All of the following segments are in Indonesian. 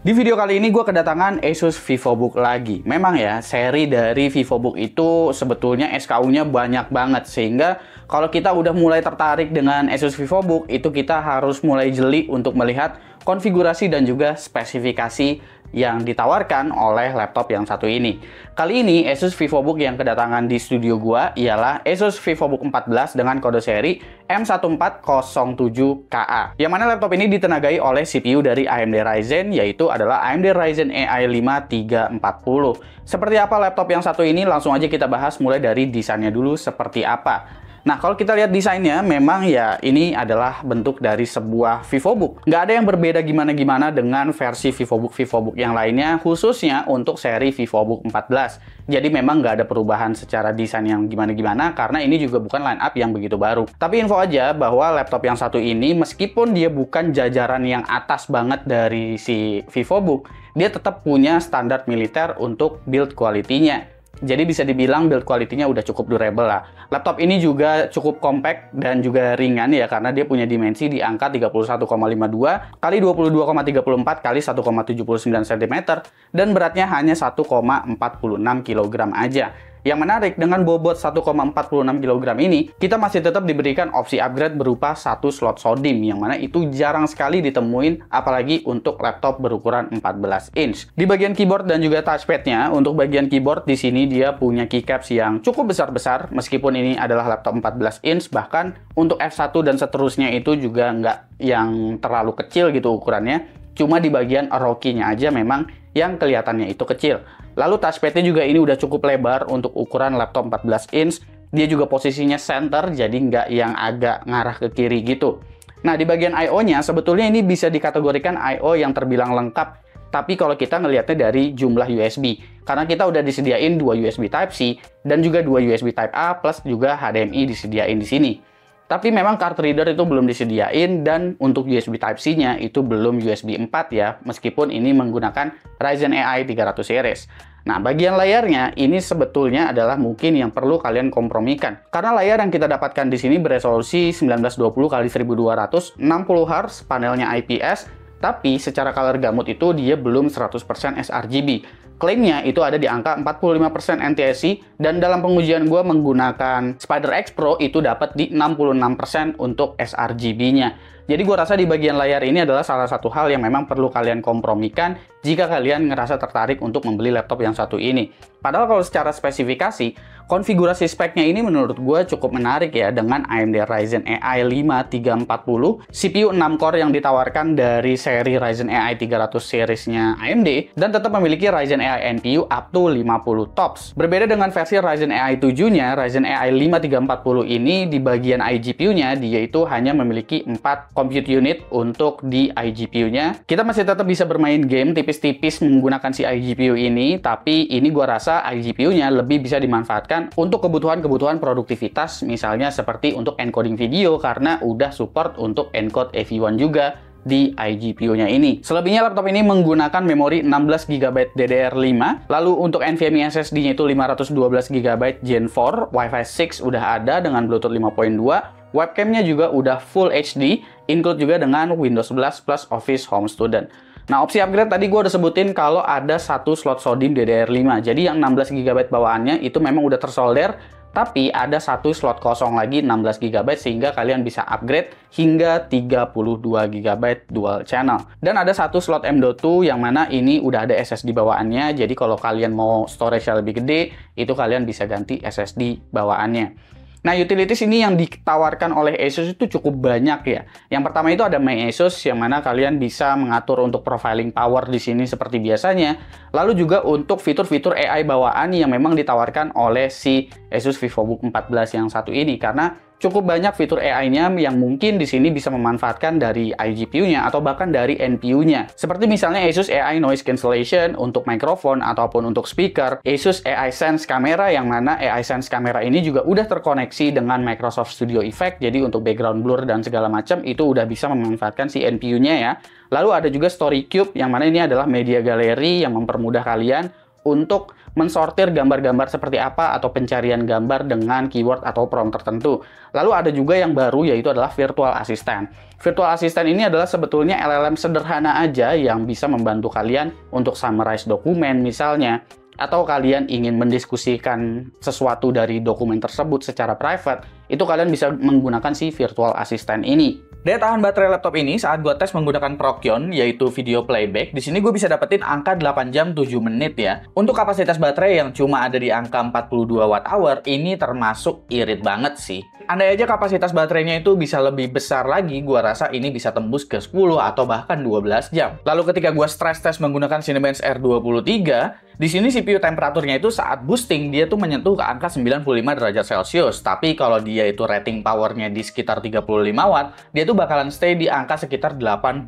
Di video kali ini gue kedatangan Asus VivoBook lagi. Memang ya, seri dari VivoBook itu sebetulnya SKU-nya banyak banget. Sehingga kalau kita udah mulai tertarik dengan Asus VivoBook, itu kita harus mulai jeli untuk melihat konfigurasi dan juga spesifikasi yang ditawarkan oleh laptop yang satu ini. Kali ini Asus VivoBook yang kedatangan di studio gua ialah Asus VivoBook 14 dengan kode seri M1407KA. Yang mana laptop ini ditenagai oleh CPU dari AMD Ryzen, yaitu adalah AMD Ryzen AI 5 III 40. Seperti apa laptop yang satu ini? Langsung aja kita bahas mulai dari desainnya dulu seperti apa. Nah, kalau kita lihat desainnya, memang ya ini adalah bentuk dari sebuah VivoBook. Nggak ada yang berbeda gimana-gimana dengan versi VivoBook yang lainnya, khususnya untuk seri VivoBook 14. Jadi memang nggak ada perubahan secara desain yang gimana-gimana, karena ini juga bukan line up yang begitu baru. Tapi info aja bahwa laptop yang satu ini, meskipun dia bukan jajaran yang atas banget dari si VivoBook, dia tetap punya standar militer untuk build quality-nya. Jadi bisa dibilang build quality-nya udah cukup durable lah. Laptop ini juga cukup compact dan juga ringan ya, karena dia punya dimensi di angka 31,52 kali 22,34 kali 1,79 cm dan beratnya hanya 1,46 kg aja. Yang menarik, dengan bobot 1,46 kg ini, kita masih tetap diberikan opsi upgrade berupa satu slot SODIMM, yang mana itu jarang sekali ditemuin, apalagi untuk laptop berukuran 14 inch. Di bagian keyboard dan juga touchpad-nya, untuk bagian keyboard di sini dia punya keycaps yang cukup besar-besar, meskipun ini adalah laptop 14 inch, bahkan untuk F1 dan seterusnya itu juga nggak yang terlalu kecil gitu ukurannya. Cuma di bagian ROKI-nya aja memang yang kelihatannya itu kecil. Lalu touchpad-nya juga ini udah cukup lebar untuk ukuran laptop 14 inch. Dia juga posisinya center, jadi nggak yang agak ngarah ke kiri gitu. Nah, di bagian I/O-nya sebetulnya ini bisa dikategorikan I/O yang terbilang lengkap. Tapi kalau kita ngelihatnya dari jumlah USB, karena kita udah disediain 2 USB Type-C dan juga 2 USB Type-A plus juga HDMI disediain di sini. Tapi memang card reader itu belum disediain, dan untuk USB Type-C-nya itu belum USB 4 ya, meskipun ini menggunakan Ryzen AI 300 series. Nah, bagian layarnya ini sebetulnya adalah mungkin yang perlu kalian kompromikan. Karena layar yang kita dapatkan di sini beresolusi 1920x1200, 60 Hz, panelnya IPS, tapi secara color gamut itu dia belum 100% sRGB. Klaimnya itu ada di angka 45% NTSC, dan dalam pengujian gue menggunakan SpiderX Pro itu dapat di 66% untuk sRGB-nya. Jadi gue rasa di bagian layar ini adalah salah satu hal yang memang perlu kalian kompromikan jika kalian ngerasa tertarik untuk membeli laptop yang satu ini. Padahal kalau secara spesifikasi, konfigurasi speknya ini menurut gue cukup menarik ya, dengan AMD Ryzen AI 5 III 40, CPU 6 core yang ditawarkan dari seri Ryzen AI 300 series-nya AMD, dan tetap memiliki Ryzen AI NPU up to 50 TOPS. Berbeda dengan versi Ryzen AI 7-nya, Ryzen AI 5 III 40 ini di bagian iGPU-nya dia itu hanya memiliki 4 compute unit untuk di iGPU-nya. Kita masih tetap bisa bermain game tipis-tipis menggunakan si iGPU ini, tapi ini gua rasa iGPU-nya lebih bisa dimanfaatkan untuk kebutuhan-kebutuhan produktivitas, misalnya seperti untuk encoding video, karena udah support untuk encode AV1 juga di iGPU-nya ini. Selebihnya laptop ini menggunakan memori 16GB DDR5, lalu untuk NVMe SSD-nya itu 512GB Gen 4, Wi-Fi 6 udah ada dengan Bluetooth 5.2, webcamnya juga udah Full HD, include juga dengan Windows 11 plus Office Home Student. Nah, opsi upgrade tadi gue udah sebutin kalau ada satu slot SODIMM DDR5. Jadi yang 16GB bawaannya itu memang udah tersolder, tapi ada satu slot kosong lagi 16GB sehingga kalian bisa upgrade hingga 32GB dual channel. Dan ada satu slot M.2 yang mana ini udah ada SSD bawaannya. Jadi kalau kalian mau storage yang lebih gede, itu kalian bisa ganti SSD bawaannya. Nah, utilities ini yang ditawarkan oleh Asus itu cukup banyak ya. Yang pertama itu ada My Asus, yang mana kalian bisa mengatur untuk profiling power di sini seperti biasanya. Lalu juga untuk fitur-fitur AI bawaan yang memang ditawarkan oleh si Asus VivoBook 14 yang satu ini, karena cukup banyak fitur AI-nya yang mungkin di sini bisa memanfaatkan dari iGPU-nya atau bahkan dari NPU-nya. Seperti misalnya Asus AI Noise Cancellation untuk mikrofon ataupun untuk speaker, Asus AI Sense Camera, yang mana AI Sense Camera ini juga udah terkoneksi dengan Microsoft Studio Effect, jadi untuk background blur dan segala macam itu udah bisa memanfaatkan si NPU-nya ya. Lalu ada juga Story Cube, yang mana ini adalah media gallery yang mempermudah kalian untuk mensortir gambar-gambar seperti apa atau pencarian gambar dengan keyword atau prompt tertentu. Lalu ada juga yang baru, yaitu adalah Virtual Assistant. Virtual Assistant ini adalah sebetulnya LLM sederhana aja yang bisa membantu kalian untuk summarize dokumen misalnya, atau kalian ingin mendiskusikan sesuatu dari dokumen tersebut secara private, itu kalian bisa menggunakan si Virtual Assistant ini. Daya tahan baterai laptop ini saat gue tes menggunakan Prokion, yaitu video playback, di sini gue bisa dapetin angka 8 jam 7 menit ya. Untuk kapasitas baterai yang cuma ada di angka 42 Wh, ini termasuk irit banget sih. Andai aja kapasitas baterainya itu bisa lebih besar lagi, gue rasa ini bisa tembus ke 10 atau bahkan 12 jam. Lalu ketika gue stress test menggunakan Cinebench R23, di sini CPU temperaturnya itu saat boosting dia tuh menyentuh ke angka 95 derajat Celcius. Tapi kalau dia itu rating powernya di sekitar 35 watt, dia tuh bakalan stay di angka sekitar 80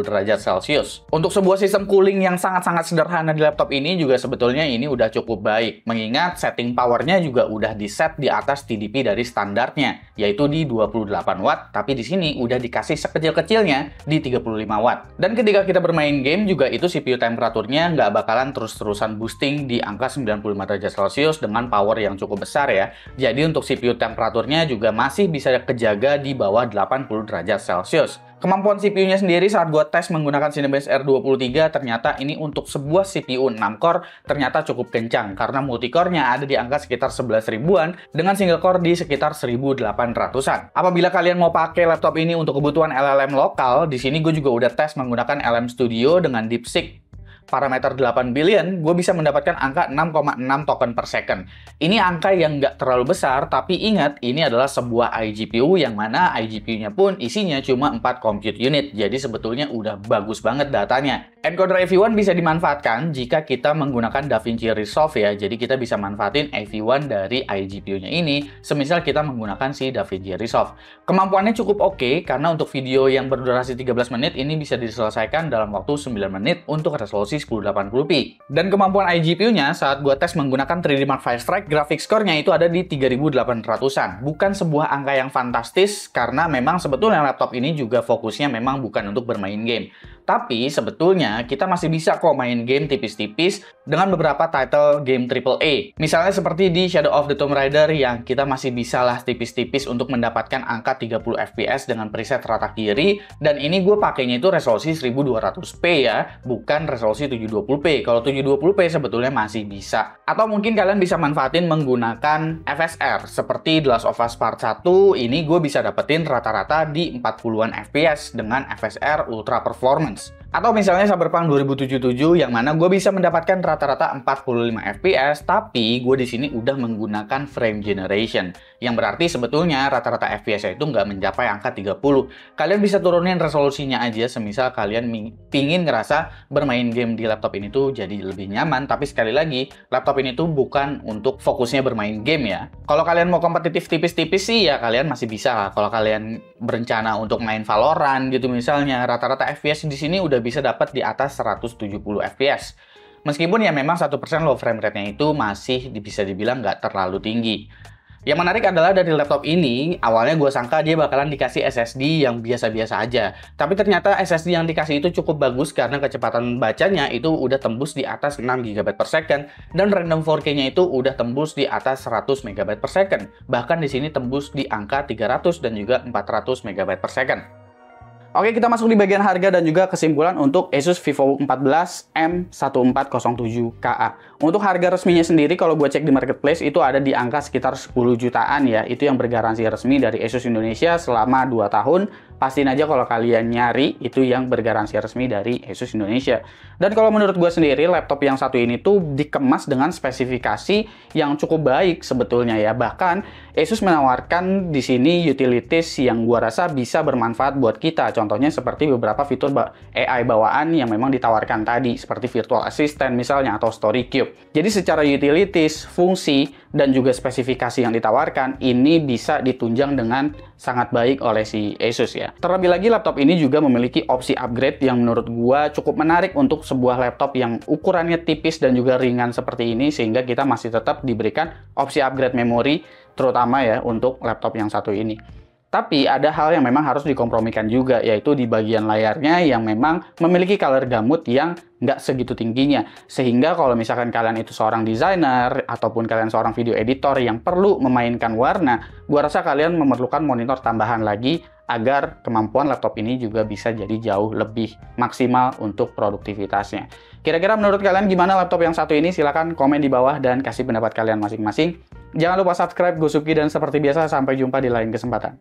derajat Celcius. Untuk sebuah sistem cooling yang sangat-sangat sederhana di laptop ini juga sebetulnya ini udah cukup baik. Mengingat setting powernya juga udah di set di atas TDP dari standarnya, yaitu di 28 watt. Tapi di sini udah dikasih sekecil-kecilnya di 35 watt. Dan ketika kita bermain game juga itu CPU temperaturnya nggak bakalan terus-terusan boosting di angka 95 derajat Celcius dengan power yang cukup besar ya. Jadi untuk CPU temperaturnya juga masih bisa kejaga di bawah 80 derajat Celcius. Kemampuan CPU-nya sendiri saat gue tes menggunakan Cinebench R23 ternyata ini untuk sebuah CPU 6 core ternyata cukup kencang karena multicore-nya ada di angka sekitar 11 ribuan dengan single core di sekitar 1800-an. Apabila kalian mau pakai laptop ini untuk kebutuhan LLM lokal, di sini gue juga udah tes menggunakan LM Studio dengan DeepSeek parameter 8 billion, gue bisa mendapatkan angka 6,6 token per second. Ini angka yang nggak terlalu besar, tapi ingat, ini adalah sebuah iGPU yang mana iGPU-nya pun isinya cuma 4 compute unit. Jadi sebetulnya udah bagus banget datanya. Encoder AV1 bisa dimanfaatkan jika kita menggunakan DaVinci Resolve ya. Jadi kita bisa manfaatin AV1 dari iGPU-nya ini, semisal kita menggunakan si DaVinci Resolve. Kemampuannya cukup oke, karena untuk video yang berdurasi 13 menit ini bisa diselesaikan dalam waktu 9 menit untuk resolusi 1080p. Dan kemampuan iGPU-nya saat gua tes menggunakan 3D Mark V Strike, graphics score-nya itu ada di 3800-an. Bukan sebuah angka yang fantastis, karena memang sebetulnya laptop ini juga fokusnya memang bukan untuk bermain game. Tapi sebetulnya kita masih bisa kok main game tipis-tipis dengan beberapa title game AAA. Misalnya seperti di Shadow of the Tomb Raider yang kita masih bisa lah tipis-tipis untuk mendapatkan angka 30 FPS dengan preset rata kiri. Dan ini gue pakainya itu resolusi 1200p ya, bukan resolusi 720p. Kalau 720p sebetulnya masih bisa. Atau mungkin kalian bisa manfaatin menggunakan FSR. Seperti The Last of Us Part 1, ini gue bisa dapetin rata-rata di 40-an FPS dengan FSR Ultra Performance. Atau misalnya Cyberpunk 2077 yang mana gue bisa mendapatkan rata-rata 45 FPS, tapi gue di sini udah menggunakan frame generation, yang berarti sebetulnya rata-rata FPS itu nggak mencapai angka 30. Kalian bisa turunin resolusinya aja, semisal kalian pingin ngerasa bermain game di laptop ini tuh jadi lebih nyaman, tapi sekali lagi, laptop ini tuh bukan untuk fokusnya bermain game ya. Kalau kalian mau kompetitif tipis-tipis sih ya kalian masih bisa lah. Kalau kalian berencana untuk main Valorant gitu misalnya, rata-rata FPS di sini udah bisa dapat di atas 170 fps. Meskipun ya memang 1% low frame rate-nya itu masih bisa dibilang nggak terlalu tinggi. Yang menarik adalah dari laptop ini, awalnya gue sangka dia bakalan dikasih SSD yang biasa-biasa aja. Tapi ternyata SSD yang dikasih itu cukup bagus karena kecepatan bacanya itu udah tembus di atas 6 GB per second dan random 4K-nya itu udah tembus di atas 100 MB per second. Bahkan di sini tembus di angka 300 dan juga 400 MB per second. Oke, kita masuk di bagian harga dan juga kesimpulan untuk Asus VivoBook 14 M1407KA. Untuk harga resminya sendiri, kalau gue cek di marketplace, itu ada di angka sekitar 10 jutaan ya. Itu yang bergaransi resmi dari Asus Indonesia selama 2 tahun. Pastiin aja kalau kalian nyari, itu yang bergaransi resmi dari Asus Indonesia. Dan kalau menurut gue sendiri, laptop yang satu ini tuh dikemas dengan spesifikasi yang cukup baik sebetulnya ya. Bahkan, Asus menawarkan di sini utilities yang gue rasa bisa bermanfaat buat kita. Contohnya seperti beberapa fitur AI bawaan yang memang ditawarkan tadi, seperti Virtual Assistant misalnya, atau Story Cube. Jadi secara utilities, fungsi, dan juga spesifikasi yang ditawarkan, ini bisa ditunjang dengan sangat baik oleh si Asus ya. Terlebih lagi laptop ini juga memiliki opsi upgrade yang menurut gua cukup menarik untuk sebuah laptop yang ukurannya tipis dan juga ringan seperti ini, sehingga kita masih tetap diberikan opsi upgrade memori, terutama ya untuk laptop yang satu ini. Tapi ada hal yang memang harus dikompromikan juga, yaitu di bagian layarnya yang memang memiliki color gamut yang nggak segitu tingginya. Sehingga kalau misalkan kalian itu seorang desainer, ataupun kalian seorang video editor yang perlu memainkan warna, gua rasa kalian memerlukan monitor tambahan lagi agar kemampuan laptop ini juga bisa jadi jauh lebih maksimal untuk produktivitasnya. Kira-kira menurut kalian gimana laptop yang satu ini? Silahkan komen di bawah dan kasih pendapat kalian masing-masing. Jangan lupa subscribe, gue Supki, dan seperti biasa sampai jumpa di lain kesempatan.